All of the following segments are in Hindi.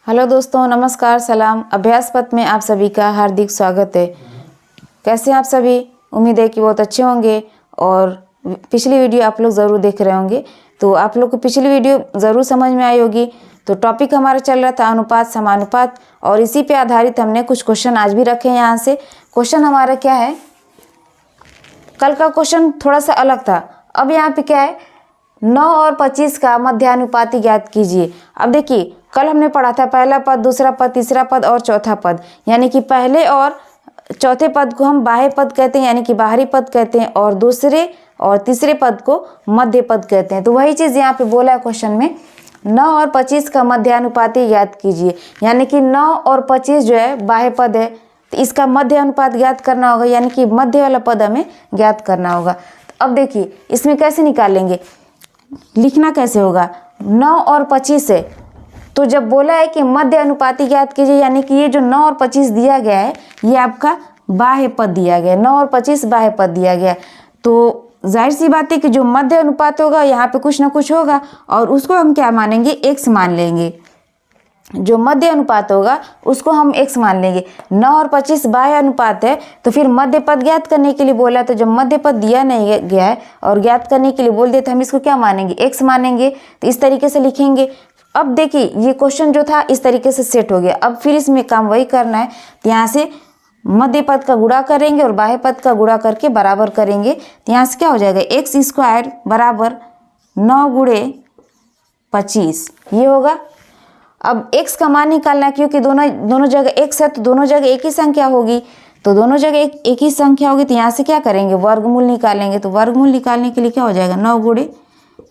हेलो दोस्तों, नमस्कार, सलाम। अभ्यास पथ में आप सभी का हार्दिक स्वागत है। कैसे हैं आप सभी? उम्मीद है कि बहुत अच्छे होंगे और पिछली वीडियो आप लोग ज़रूर देख रहे होंगे, तो आप लोग को पिछली वीडियो ज़रूर समझ में आई होगी। तो टॉपिक हमारा चल रहा था अनुपात समानुपात, और इसी पे आधारित हमने कुछ क्वेश्चन आज भी रखे हैं। यहाँ से क्वेश्चन हमारा क्या है, कल का क्वेश्चन थोड़ा सा अलग था। अब यहाँ पे क्या है, 9 और 25 का मध्यानुपाती ज्ञात कीजिए। अब देखिए, कल हमने पढ़ा था पहला पद, दूसरा पद, तीसरा पद और चौथा पद, यानी कि पहले और चौथे पद को हम बाह्य पद कहते हैं, यानी कि बाहरी पद कहते हैं, और दूसरे और तीसरे पद को मध्य पद कहते हैं। तो वही चीज़ यहाँ पे बोला है क्वेश्चन में, 9 और 25 का मध्यानुपाती ज्ञात कीजिए। यानी कि 9 और 25 जो है बाह्य पद है, तो इसका मध्य अनुपात ज्ञात करना होगा, यानी कि मध्य वाला पद हमें ज्ञात करना होगा। तो अब देखिए इसमें कैसे निकालेंगे, लिखना कैसे होगा। 9 और 25 है, तो जब बोला है कि मध्य अनुपाती ज्ञात कीजिए, यानी कि ये जो 9 और 25 दिया गया है ये आपका बाह्य पद दिया गया है। 9 और 25 बाह्य पद दिया गया है, तो जाहिर सी बात है कि जो मध्य अनुपात होगा यहाँ पे कुछ ना कुछ होगा, और उसको हम क्या मानेंगे, x मान लेंगे। जो मध्य अनुपात होगा उसको हम x मान लेंगे। 9 और 25 बाह्य अनुपात है, तो फिर मध्य पद ज्ञात करने के लिए बोला, तो जब मध्य पद दिया नहीं गया है और ज्ञात करने के लिए बोल दिया, तो हम इसको क्या मानेंगे, x मानेंगे। तो इस तरीके से लिखेंगे। अब देखिए ये क्वेश्चन जो था इस तरीके से सेट हो गया। अब फिर इसमें काम वही करना है, तो यहाँ से मध्य पद का गुणा करेंगे और बाह्य पद का गुणा करके बराबर करेंगे। तो यहाँ से क्या हो जाएगा, एक्स स्क्वायर बराबर 9 गुणे 25 ये होगा। अब x का मान निकालना है, क्योंकि दोनों जगह x है, तो दोनों जगह एक ही संख्या होगी, तो दोनों जगह एक ही संख्या होगी। तो यहाँ से क्या करेंगे, वर्गमूल निकालेंगे। तो वर्गमूल निकालने के लिए क्या हो जाएगा, 9 गुणे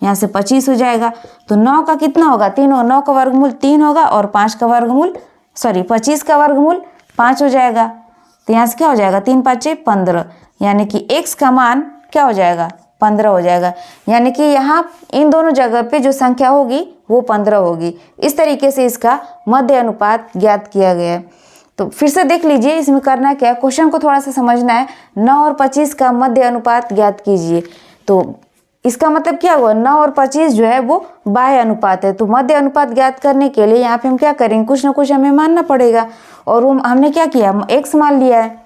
यहाँ से 25 हो जाएगा। तो 9 का कितना होगा, 3 होगा। 9 का वर्गमूल 3 होगा, और 5 का वर्गमूल 25 का वर्गमूल 5 हो जाएगा। तो यहाँ से क्या हो जाएगा, 3 5 15, यानी कि x का मान क्या हो जाएगा, 15 हो जाएगा। यानी कि यहाँ इन दोनों जगह पे जो संख्या होगी वो 15 होगी। इस तरीके से इसका मध्य अनुपात ज्ञात किया गया है। तो फिर से देख लीजिए इसमें करना क्या है, क्वेश्चन को थोड़ा सा समझना है। 9 और 25 का मध्य अनुपात ज्ञात कीजिए। तो इसका मतलब क्या हुआ, 9 और 25 जो है वो बाह्य अनुपात है। तो मध्य अनुपात ज्ञात करने के लिए यहाँ पे हम क्या करेंगे, कुछ ना कुछ हमें मानना पड़ेगा, और वो हमने क्या किया, x मान लिया है।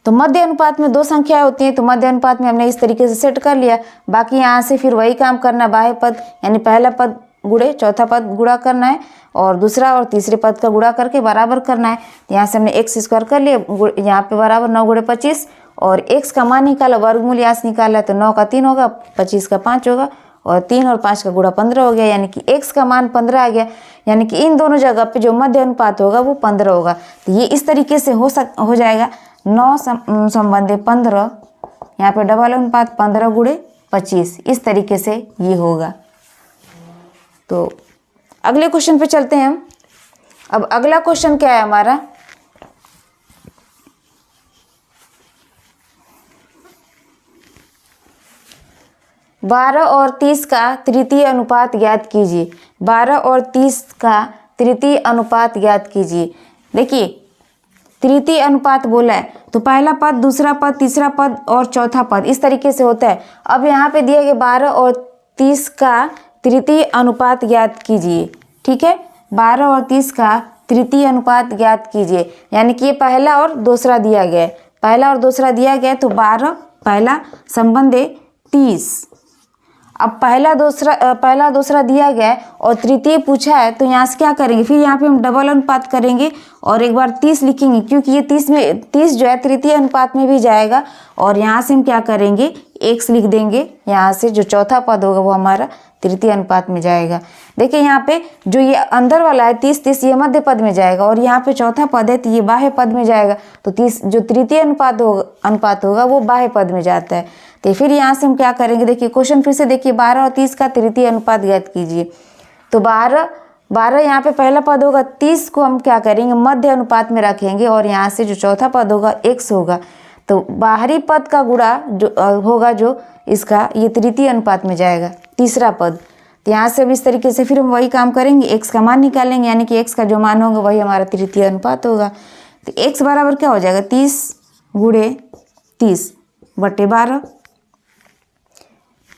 तो मध्य अनुपात में दो संख्याएं होती हैं, तो मध्य अनुपात में हमने इस तरीके से सेट कर लिया। बाकी यहाँ से फिर वही काम करना, बाह्य पद यानी पहला पद गुणे चौथा पद गुणा करना है, और दूसरा और तीसरे पद का गुणा करके बराबर करना है। तो यहाँ से हमने एक्स स्क्वायर कर लिया, यहाँ पे बराबर 9 गुणे 25, और x का मान निकाला, वर्गमूल यहाँ से निकाला, तो 9 का 3 होगा, 25 का 5 होगा, और 3 और 5 का गुणा 15 हो गया, यानी कि x का मान 15 आ गया। यानी कि इन दोनों जगह पे जो मध्य अनुपात होगा वो 15 होगा। तो ये इस तरीके से हो जाएगा 9 संबंधी 15, यहाँ पे डबल अनुपात 15 गुणे 25, इस तरीके से ये होगा। तो अगले क्वेश्चन पे चलते हैं हम। अब अगला क्वेश्चन क्या है हमारा, बारह और 30 का तृतीय अनुपात ज्ञात कीजिए। 12 और 30 का तृतीय अनुपात ज्ञात कीजिए। देखिए तृतीय अनुपात बोला है, तो पहला पद, दूसरा पद, तीसरा पद और चौथा पद इस तरीके से होता है। अब यहाँ पे दिया गया 12 और 30 का तृतीय अनुपात ज्ञात कीजिए। ठीक है, 12 और 30 का तृतीय अनुपात ज्ञात कीजिए, यानी कि ये पहला और दूसरा दिया गया है। पहला और दूसरा दिया गया है, तो 12 पहला संबंध 30। अब पहला दूसरा दिया गया है और तृतीय पूछा है, तो यहाँ से क्या करेंगे, फिर यहाँ पे हम डबल अनुपात करेंगे और एक बार 30 लिखेंगे, क्योंकि ये 30 जो है तृतीय अनुपात में भी जाएगा। और यहाँ से हम क्या करेंगे, x लिख देंगे। यहाँ से जो चौथा पद होगा वो हमारा तृतीय अनुपात में जाएगा। देखिए यहाँ पे जो ये अंदर वाला है 30 ये मध्य पद में जाएगा, और यहाँ पे चौथा पद है तो ये बाह्य पद में जाएगा। तो 30 जो तृतीय अनुपात होगा वो बाह्य पद में जाता है। तो फिर यहाँ से हम क्या करेंगे, देखिए क्वेश्चन फिर से देखिए, 12 और 30 का तृतीय अनुपात ज्ञात कीजिए। तो 12 यहाँ पे पहला पद होगा, 30 को हम क्या करेंगे, मध्य अनुपात में रखेंगे, और यहाँ से जो चौथा पद होगा x होगा। तो बाहरी पद का गुणा जो होगा, जो इसका ये तृतीय अनुपात में जाएगा, तीसरा पद। तो यहाँ से अब इस तरीके से फिर हम वही काम करेंगे, x का मान निकालेंगे, यानी कि x का जो मान होगा वही हमारा तृतीय अनुपात होगा। तो x बराबर क्या हो जाएगा, 30 गुणे 30 बटे 12।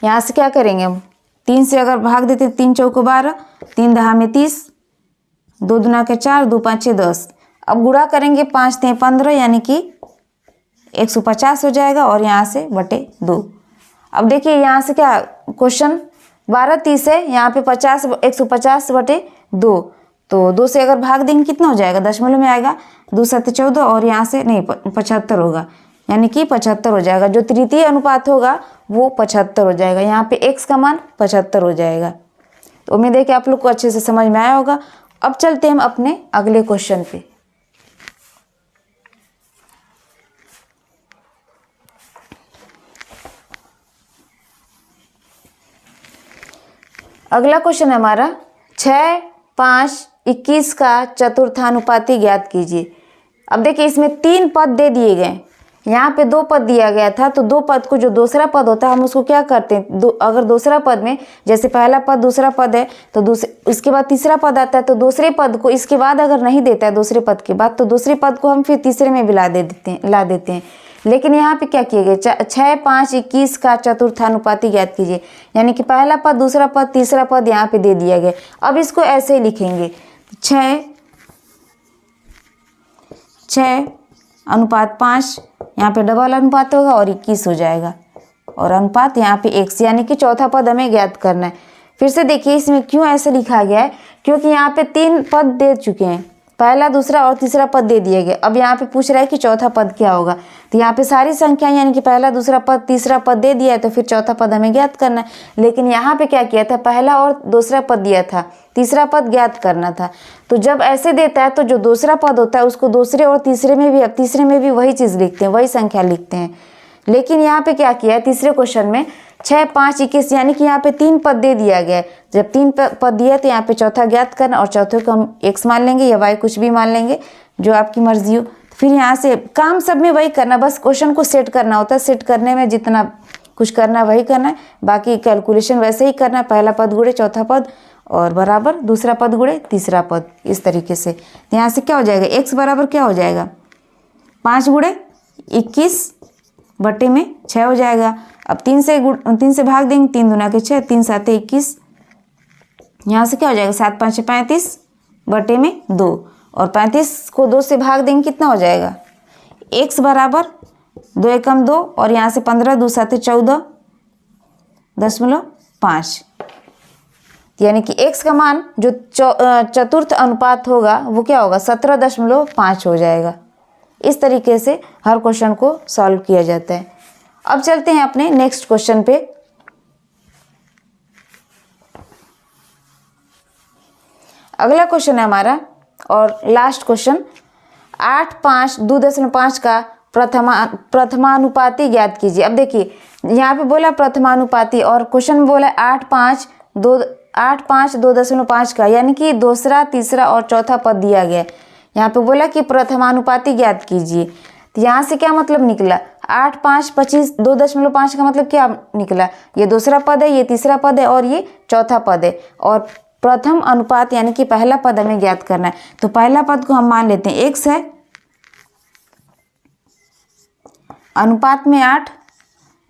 यहाँ से क्या करेंगे हम, 3 से अगर भाग देते हैं, 3 चौको 12, 3 दहा में 30 2 दूना के 4, 2 5 10। अब गुणा करेंगे 5 3 15 यानी कि 150 हो जाएगा और यहाँ से बटे 2। अब देखिए यहाँ से क्या क्वेश्चन 12 30 है, यहाँ पे 50 150 बटे 2, तो 2 से अगर भाग देंगे कितना हो जाएगा, दशमलव में आएगा, 2 7 14 और यहाँ से नहीं 75 होगा, यानी कि 75 हो जाएगा। जो तृतीय अनुपात होगा वो 75 हो जाएगा। यहाँ पे x का मान 75 हो जाएगा। तो उम्मीद है कि आप लोग को अच्छे से समझ में आया होगा। अब चलते हैं हम अपने अगले क्वेश्चन पे। अगला क्वेश्चन है हमारा 6 5 21 का चतुर्थानुपाती ज्ञात कीजिए। अब देखिए इसमें 3 पद दे दिए गए, यहाँ पे 2 पद दिया गया था, तो 2 पद को जो दूसरा पद होता है हम उसको क्या करते हैं, अगर दूसरा पद में जैसे पहला पद दूसरा पद है तो इसके बाद तीसरा पद आता है, तो दूसरे पद को इसके बाद अगर नहीं देता है दूसरे पद के बाद, तो दूसरे पद को हम फिर तीसरे में भी ला देते हैं। लेकिन यहाँ पे क्या किए गए, 6 5 21 का चतुर्थानुपाती ज्ञात कीजिए, यानी कि पहला पद दूसरा पद तीसरा पद यहाँ पे दे दिया गया। अब इसको ऐसे ही लिखेंगे 6 अनुपात 5, यहाँ पे डबल अनुपात होगा और 21 हो जाएगा, और अनुपात यहाँ पे x, यानी कि चौथा पद हमें ज्ञात करना है। फिर से देखिए इसमें क्यों ऐसे लिखा गया है, क्योंकि यहाँ पे 3 पद दे चुके हैं, पहला दूसरा और तीसरा पद दे दिए गए। अब यहाँ पे पूछ रहा है कि चौथा पद क्या होगा, तो यहाँ पे सारी संख्या यानी कि पहला दूसरा पद तीसरा पद दे दिया है, तो फिर चौथा पद हमें ज्ञात करना है। लेकिन यहाँ पे क्या किया था, पहला और दूसरा पद दिया था, तीसरा पद ज्ञात करना था। तो जब ऐसे देता है तो जो दूसरा पद होता है उसको दूसरे और तीसरे में भी वही चीज़ लिखते हैं, वही संख्या लिखते हैं। लेकिन यहाँ पे क्या किया है, तीसरे क्वेश्चन में 6 5 21 यानी कि यहाँ पे 3 पद दे दिया गया है। जब 3 पद दिया तो यहाँ पे चौथा ज्ञात करना, और चौथे को हम x मान लेंगे या y कुछ भी मान लेंगे, जो आपकी मर्जी हो। फिर यहाँ से काम सब में वही करना, बस क्वेश्चन को सेट करना होता है, सेट करने में जितना कुछ करना है वही करना है, बाकी कैलकुलेशन वैसे ही करना है, पहला पद गुणे चौथा पद और बराबर दूसरा पद गुणे तीसरा पद, इस तरीके से। तो यहाँ से क्या हो जाएगा, x बराबर क्या हो जाएगा, 5 गुणे 21 बटे में 6 हो जाएगा। अब 3 से भाग देंगे, 3 दूना के 6, 3 7 21, यहाँ से क्या हो जाएगा, 7 5 35 बटे में 2, और 35 को 2 से भाग देंगे कितना हो जाएगा, x बराबर 2 एकम 2, और यहाँ से 15 2 7 14.5, यानी कि x का मान जो चतुर्थ अनुपात होगा वो क्या होगा, 17.5 हो जाएगा। इस तरीके से हर क्वेश्चन को सॉल्व किया जाता है। अब चलते हैं अपने नेक्स्ट क्वेश्चन पे। अगला क्वेश्चन है हमारा और लास्ट क्वेश्चन 8 5 2.5 का प्रथमानुपाती ज्ञात कीजिए। अब देखिए यहाँ पे बोला प्रथमानुपाती और क्वेश्चन में बोला 8 5 2.5 का, यानी कि दूसरा तीसरा और चौथा पद दिया गया। यहाँ पे बोला कि प्रथमानुपाती ज्ञात कीजिए, तो यहाँ से क्या मतलब निकला, 8 5 25 2.5 का मतलब क्या निकला, ये दूसरा पद है, ये तीसरा पद है और ये चौथा पद है, और प्रथम अनुपात यानी कि पहला पद हमें ज्ञात करना है। तो पहला पद को हम मान लेते हैं x है, अनुपात में 8,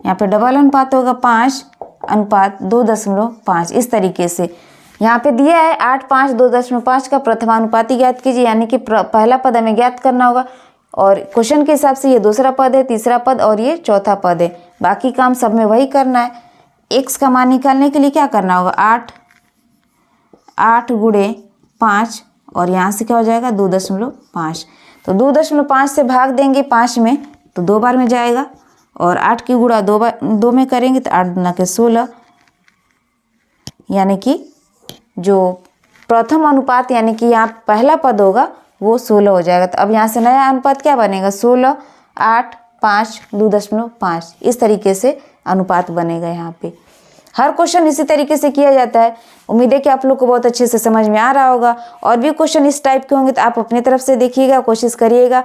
यहाँ पे डबल अनुपात होगा 5 अनुपात 2.5, इस तरीके से। यहाँ पे दिया है 8 5 2.5 का प्रथमानुपाती ज्ञात कीजिए, यानी कि पहला पद हमें ज्ञात करना होगा, और क्वेश्चन के हिसाब से ये दूसरा पद है, तीसरा पद और ये चौथा पद है। बाकी काम सब में वही करना है। x का मान निकालने के लिए क्या करना होगा, 8 गुणे 5, और यहाँ से क्या हो जाएगा 2.5, तो 2.5 से भाग देंगे 5 में तो 2 बार में जाएगा, और 8 की गुणा 2 में करेंगे तो 8 दूना के 16, यानी कि जो प्रथम अनुपात यानी कि यहाँ पहला पद होगा वो 16 हो जाएगा। तो अब यहाँ से नया अनुपात क्या बनेगा, 16 8 5 2.5, इस तरीके से अनुपात बनेगा। यहाँ पे हर क्वेश्चन इसी तरीके से किया जाता है। उम्मीद है कि आप लोग को बहुत अच्छे से समझ में आ रहा होगा। और भी क्वेश्चन इस टाइप के होंगे तो आप अपनी तरफ से देखिएगा, कोशिश करिएगा।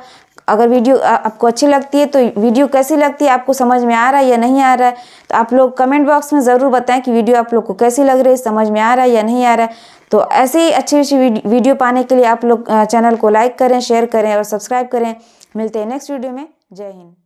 अगर वीडियो आपको अच्छी लगती है तो वीडियो कैसी लगती है, आपको समझ में आ रहा है या नहीं आ रहा है, तो आप लोग कमेंट बॉक्स में ज़रूर बताएं कि वीडियो आप लोग को कैसी लग रही है, समझ में आ रहा है या नहीं आ रहा है। तो ऐसे ही अच्छी अच्छी वीडियो पाने के लिए आप लोग चैनल को लाइक करें, शेयर करें और सब्सक्राइब करें। मिलते हैं नेक्स्ट वीडियो में। जय हिंद।